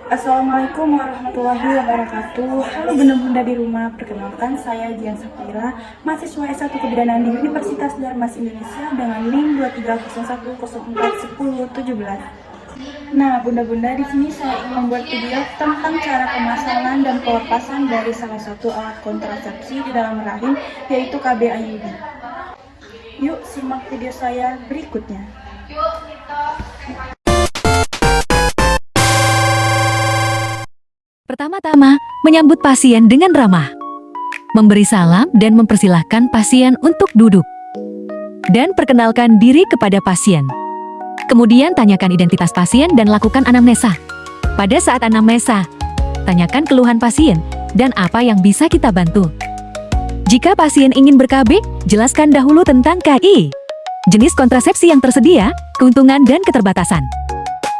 Assalamualaikum warahmatullahi wabarakatuh. Halo bunda-bunda di rumah, perkenalkan saya Dian Sapira, mahasiswa S1 Kebidanan di Universitas Darmas Indonesia dengan NIM 2301041017. Nah, bunda-bunda, di sini saya ingin membuat video tentang cara pemasangan dan pelepasan dari salah satu alat kontrasepsi di dalam rahim, yaitu KB IUD. Yuk simak video saya berikutnya. Pertama-tama, menyambut pasien dengan ramah. Memberi salam dan mempersilahkan pasien untuk duduk. Dan perkenalkan diri kepada pasien. Kemudian tanyakan identitas pasien dan lakukan anamnesa. Pada saat anamnesa, tanyakan keluhan pasien dan apa yang bisa kita bantu. Jika pasien ingin ber-KB, jelaskan dahulu tentang KI, jenis kontrasepsi yang tersedia, keuntungan dan keterbatasan.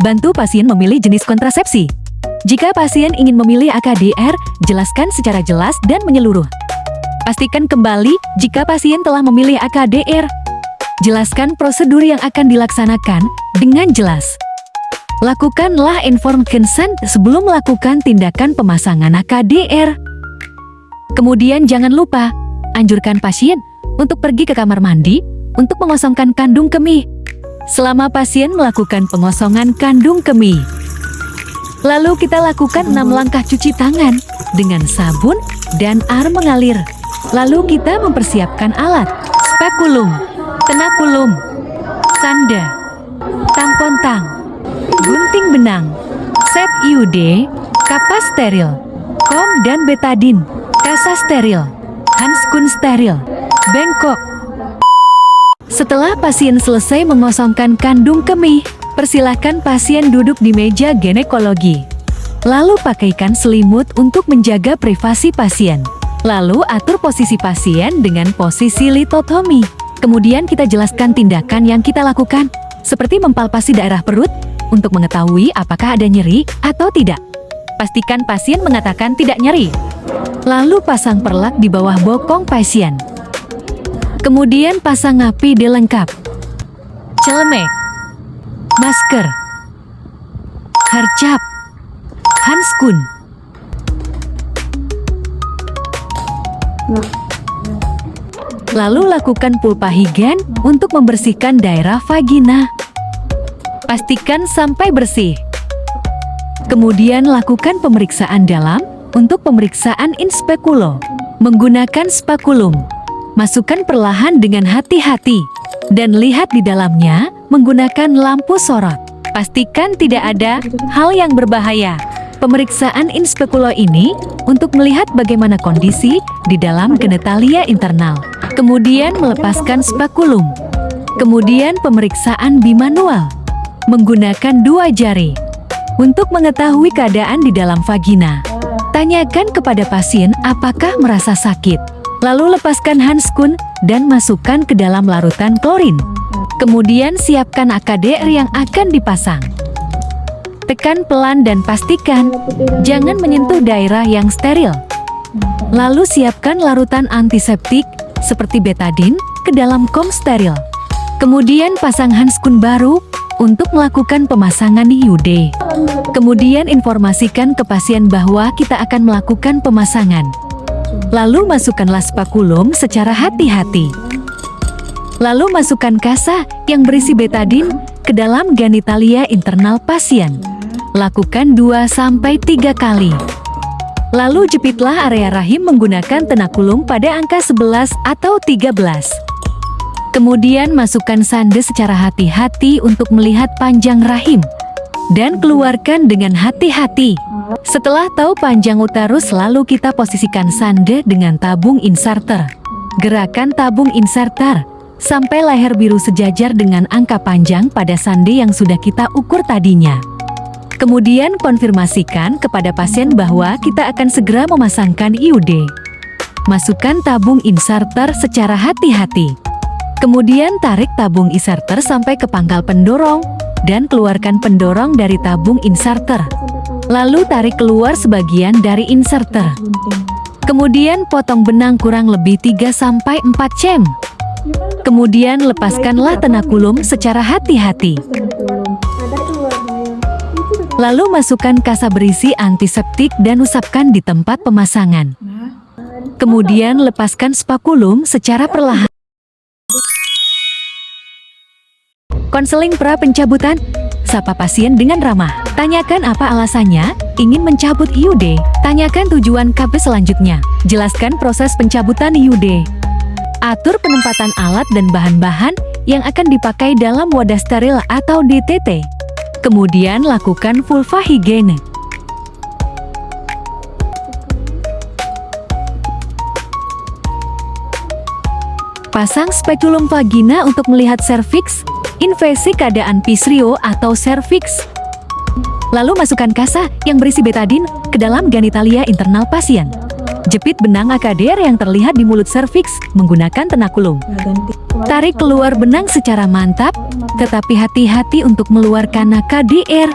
Bantu pasien memilih jenis kontrasepsi. Jika pasien ingin memilih AKDR, jelaskan secara jelas dan menyeluruh. Pastikan kembali jika pasien telah memilih AKDR. Jelaskan prosedur yang akan dilaksanakan dengan jelas. Lakukanlah informed consent sebelum melakukan tindakan pemasangan AKDR. Kemudian jangan lupa, anjurkan pasien untuk pergi ke kamar mandi untuk mengosongkan kandung kemih. Selama pasien melakukan pengosongan kandung kemih, lalu kita lakukan 6 langkah cuci tangan dengan sabun dan air mengalir. Lalu kita mempersiapkan alat, spekulum, tenakulum, sanda, tampon tang, gunting benang, set IUD, kapas steril, kom dan betadin, kasa steril, handskun steril, bengkok. Setelah pasien selesai mengosongkan kandung kemih, persilahkan pasien duduk di meja ginekologi. Lalu pakaikan selimut untuk menjaga privasi pasien. Lalu atur posisi pasien dengan posisi litotomi. Kemudian kita jelaskan tindakan yang kita lakukan, seperti mempalpasi daerah perut untuk mengetahui apakah ada nyeri atau tidak. Pastikan pasien mengatakan tidak nyeri. Lalu pasang perlak di bawah bokong pasien. Kemudian pasang APD lengkap. Celemek, masker, harcap, handskun. Lalu lakukan pulpahigen untuk membersihkan daerah vagina. Pastikan sampai bersih. Kemudian lakukan pemeriksaan dalam untuk pemeriksaan in speculo. Menggunakan spekulum. Masukkan perlahan dengan hati-hati. Dan lihat di dalamnya menggunakan lampu sorot. Pastikan tidak ada hal yang berbahaya. Pemeriksaan in speculo ini untuk melihat bagaimana kondisi di dalam genitalia internal. Kemudian melepaskan spekulum. Kemudian pemeriksaan bimanual menggunakan 2 jari untuk mengetahui keadaan di dalam vagina. Tanyakan kepada pasien apakah merasa sakit. Lalu lepaskan handskun dan masukkan ke dalam larutan klorin. Kemudian siapkan AKDR yang akan dipasang. Tekan pelan dan pastikan jangan menyentuh daerah yang steril. Lalu siapkan larutan antiseptik seperti betadin ke dalam kom steril. Kemudian pasang handskun baru untuk melakukan pemasangan IUD. Kemudian informasikan ke pasien bahwa kita akan melakukan pemasangan. Lalu masukkanlah spekulum secara hati-hati. Lalu masukkan kasa yang berisi betadin ke dalam genitalia internal pasien. Lakukan 2-3 kali. Lalu jepitlah area rahim menggunakan tenakulum pada angka 11 atau 13. Kemudian masukkan sande secara hati-hati untuk melihat panjang rahim. Dan keluarkan dengan hati-hati. Setelah tahu panjang uterus, lalu kita posisikan sande dengan tabung inserter. Gerakan tabung inserter sampai leher biru sejajar dengan angka panjang pada sande yang sudah kita ukur tadinya. Kemudian konfirmasikan kepada pasien bahwa kita akan segera memasangkan IUD. Masukkan tabung inserter secara hati-hati. Kemudian tarik tabung inserter sampai ke pangkal pendorong dan keluarkan pendorong dari tabung inserter. Lalu tarik keluar sebagian dari inserter. Kemudian potong benang kurang lebih 3-4 cm. Kemudian lepaskanlah tenakulum secara hati-hati. Ada keluarnya. Itu Lalu masukkan kasa berisi antiseptik dan usapkan di tempat pemasangan. Kemudian lepaskan spakulum secara perlahan. Konseling pra pencabutan. Sapa pasien dengan ramah. Tanyakan apa alasannya ingin mencabut IUD. Tanyakan tujuan KB selanjutnya. Jelaskan proses pencabutan IUD. Atur penempatan alat dan bahan-bahan yang akan dipakai dalam wadah steril atau DTT. Kemudian lakukan vulva higiene. Pasang spekulum vagina untuk melihat serviks, invasi keadaan pisrio atau serviks. Lalu masukkan kasa yang berisi betadin ke dalam genitalia internal pasien. Jepit benang AKDR yang terlihat di mulut serviks menggunakan tenakulum. Tarik keluar benang secara mantap, tetapi hati-hati untuk meluarkan AKDR.